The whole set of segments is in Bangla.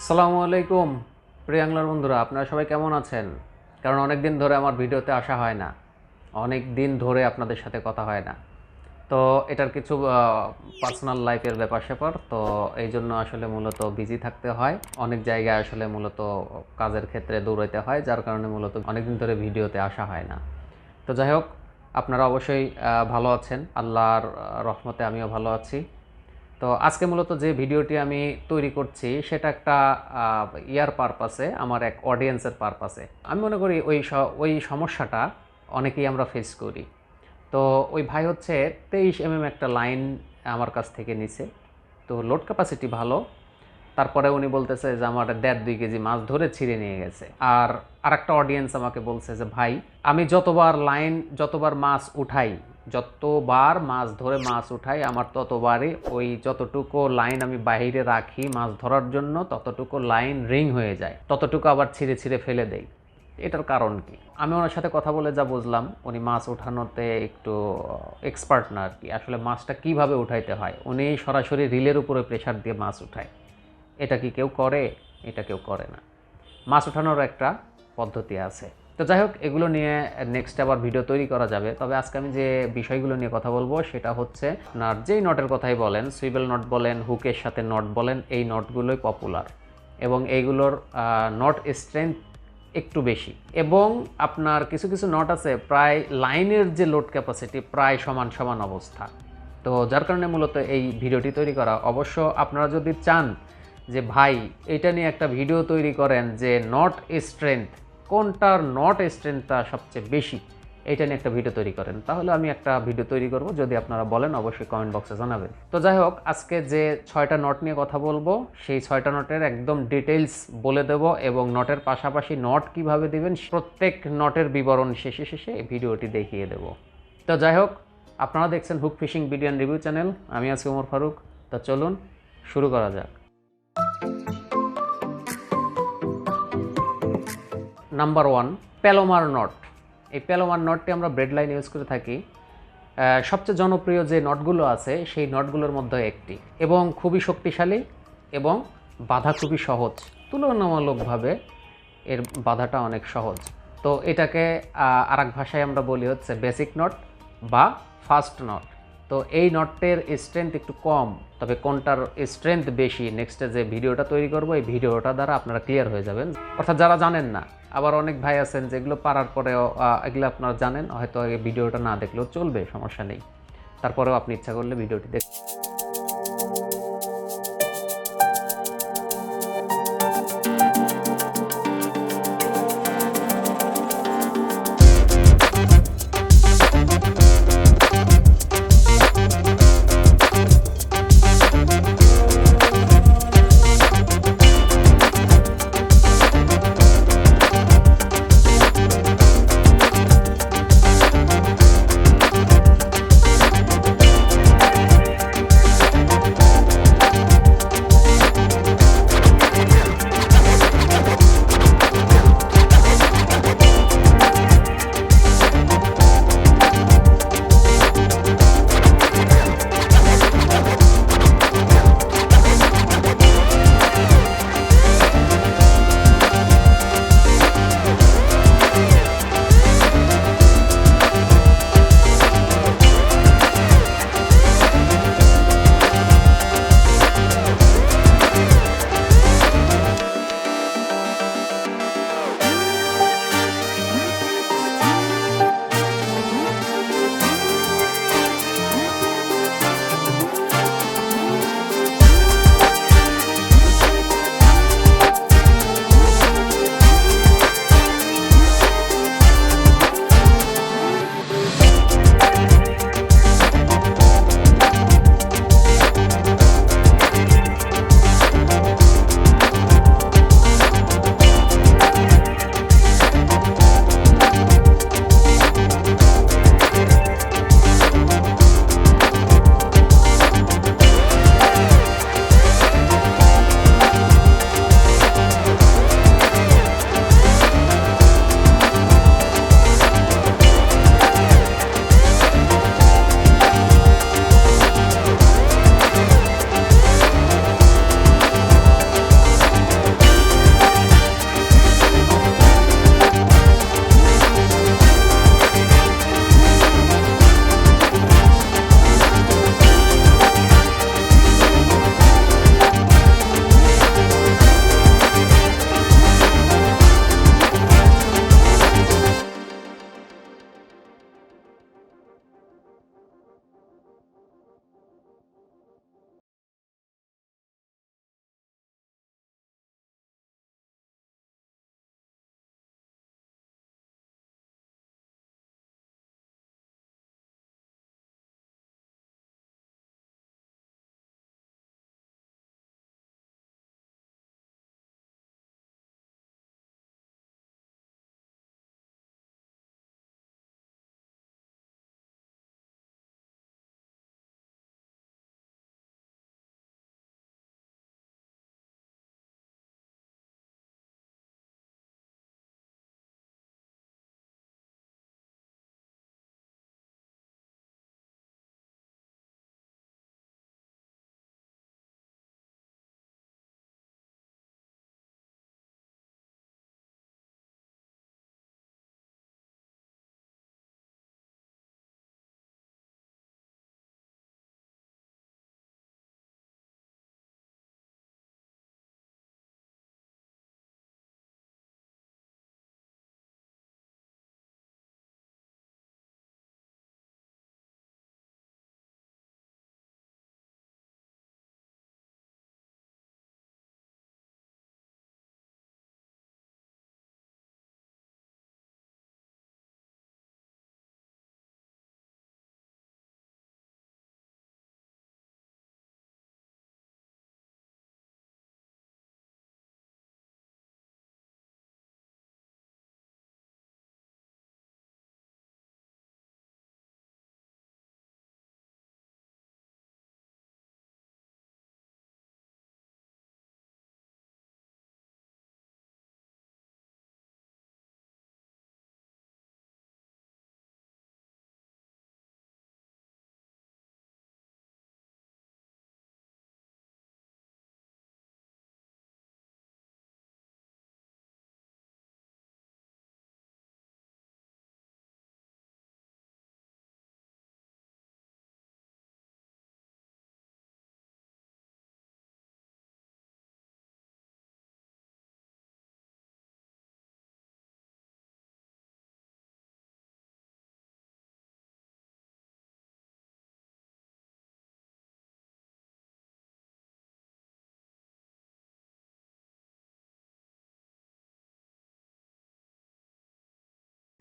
আসসালামু আলাইকুম প্রিয় অ্যাংলার বন্ধুরা, আপনারা সবাই কেমন আছেন? কারণ অনেক দিন ধরে আমার ভিডিওতে আসা হয় না, অনেক দিন ধরে আপনাদের সাথে কথা হয় না। তো এটার কিছু পার্সোনাল লাইফের ব্যাপার স্যাপার, তো এই জন্য আসলে মূলত বিজি থাকতে হয়, অনেক জায়গায় আসলে মূলত কাজের ক্ষেত্রে দৌড়াইতে হয়, যার কারণে মূলত অনেক দিন ধরে ভিডিওতে আসা হয় না। তো যাই হোক, আপনারা অবশ্যই ভালো আছেন, আল্লাহর রহমতে আমিও ভালো আছি। তো আজকে মূলত যে ভিডিওটি আমি তৈরি করছি সেটা একটা ইয়ার পারপাসে, আমার এক অডিয়েন্সের পারপাসে। আমি মনে করি ওই সমস্যাটা অনেকেই আমরা ফেস করি। তো ওই ভাই হচ্ছে 23 একটা লাইন আমার কাছ থেকে নিছে। তো লোড ক্যাপাসিটি ভালো, তারপরে উনি বলতেছে যে আমার 1.5-2 কেজি মাছ ধরে ছিঁড়ে নিয়ে গেছে। আর আরেকটা অডিয়েন্স আমাকে বলছে যে ভাই, আমি যতবার মাছ উঠাই, যতবার মাছ ধরে মাছ উঠাই, আমার ততবারই ওই যতটুকু লাইন আমি বাইরে রাখি মাছ ধরার জন্য, ততটুকু লাইন রিং হয়ে যায়, ততটুকু আবার ছিঁড়ে ছিঁড়ে ফেলে দেই। এটার কারণ কি? আমি ওনার সাথে কথা বলে যা বুঝলাম, উনি মাছ ওঠানোতে একটু এক্সপার্ট না আর কি। আসলে মাছটা কিভাবে উঠাইতে হয়, উনি সরাসরি রিলের উপরে প্রেশার দিয়ে মাছ উঠায়। এটা কি কেউ করে? এটা কেউ করে না। মাছ ওঠানোর একটা পদ্ধতি আছে। তো যাই হোক, এগুলো নিয়ে নেক্সট আবার ভিডিও তৈরি করা যাবে। তবে আজকে আমি যে বিষয়গুলো নিয়ে কথা বলবো সেটা হচ্ছে, আপনার যেই নটের কথাই বলেন, সুইবেল নট বলেন, হুকের সাথে নট বলেন, এই নটগুলোই পপুলার এবং এইগুলোর নট স্ট্রেংথ একটু বেশি। এবং আপনার কিছু কিছু নট আছে প্রায় লাইনের যে লোড ক্যাপাসিটি প্রায় সমান সমান অবস্থা। তো যার কারণে মূলত এই ভিডিওটি তৈরি করা। অবশ্য আপনারা যদি চান যে ভাই এটা নিয়ে একটা ভিডিও তৈরি করেন যে নট স্ট্রেংথ, কোনটার নট স্ট্রেংথটা সবচেয়ে বেশি, এটা নিয়ে একটা ভিডিও তৈরি করেন, তাহলে আমি একটা ভিডিও তৈরি করব। যদি আপনারা বলেন অবশ্যই কমেন্ট বক্সে জানাবেন। তো যাই হোক, আজকে যে 6টা নট নিয়ে কথা বলবো সেই 6টা নটের একদম ডিটেইলস বলে দেব এবং নটের পাশাপাশি নট কিভাবে দিবেন প্রত্যেক নটের বিবরণ শেষে শেষে এই ভিডিওটি দেখিয়ে দেব। তো যাই হোক, আপনারা দেখছেন hook fishing video and review channel, আমি আছি ওমর ফারুক। তো চলুন শুরু করা যাক। Number 1, Palomar knot. এই প্যালোমার নটটি আমরা ব্রেড লাইন ইউজ করে থাকি। সবচেয়ে জনপ্রিয় যে নটগুলো আছে সেই নটগুলোর মধ্যে একটি, এবং খুবই শক্তিশালী এবং বাধা খুবই সহজ। তুলনামূলকভাবে এর বাধাটা অনেক সহজ। তো এটাকে আরেক ভাষায় আমরা বলি হচ্ছে বেসিক নট বা ফাস্ট নট। তো এই নটের স্ট্রেংথ একটু কম, তবে কোনটার স্ট্রেংথ বেশি নেক্সটে যে ভিডিওটা তৈরি করব এই ভিডিওটা দ্বারা আপনারা ক্লিয়ার হয়ে যাবেন। অর্থাৎ যারা জানেন না, আবার অনেক ভাই আছেন যেগুলো পারার পরেও এগুলো আপনারা জানেন, হয়তো এই ভিডিওটা না দেখলেও চলবে, সমস্যা নেই। তারপরেও আপনি ইচ্ছা করলে ভিডিওটি দেখ।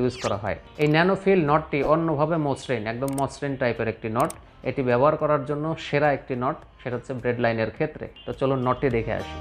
ইউজ করা হয়। এই ন্যানোফিল নটটি অন্যভাবে মসৃণ, একদম মসৃণ টাইপের একটি নট। এটি ব্যবহার করার জন্য সেরা একটি নট, সেটা হচ্ছে ব্রেড লাইনের ক্ষেত্রে। তো চলুন নটটি দেখে আসি।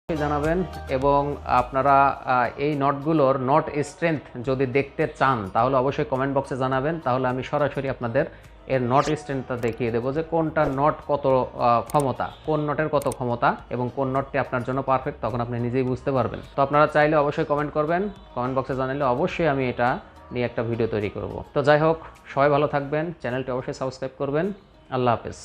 জানাবেন, এবং আপনারা এই নটগুলোর নট স্ট্রেংথ যদি দেখতে চান তাহলে অবশ্যই কমেন্ট বক্সে জানাবেন। তাহলে আমি সরাসরি আপনাদের এর নট স্ট্রেংথটা দেখিয়ে দেবো যে কোনটা নট কত ক্ষমতা, কোন নটের কত ক্ষমতা এবং কোন নটটি আপনার জন্য পারফেক্ট, তখন আপনি নিজেই বুঝতে পারবেন। তো আপনারা চাইলে অবশ্যই কমেন্ট করবেন, কমেন্ট বক্সে জানালে অবশ্যই আমি এটা নিয়ে একটা ভিডিও তৈরি করব। তো যাই হোক, সবাই ভালো থাকবেন, চ্যানেলটি অবশ্যই সাবস্ক্রাইব করবেন। আল্লাহ হাফেজ।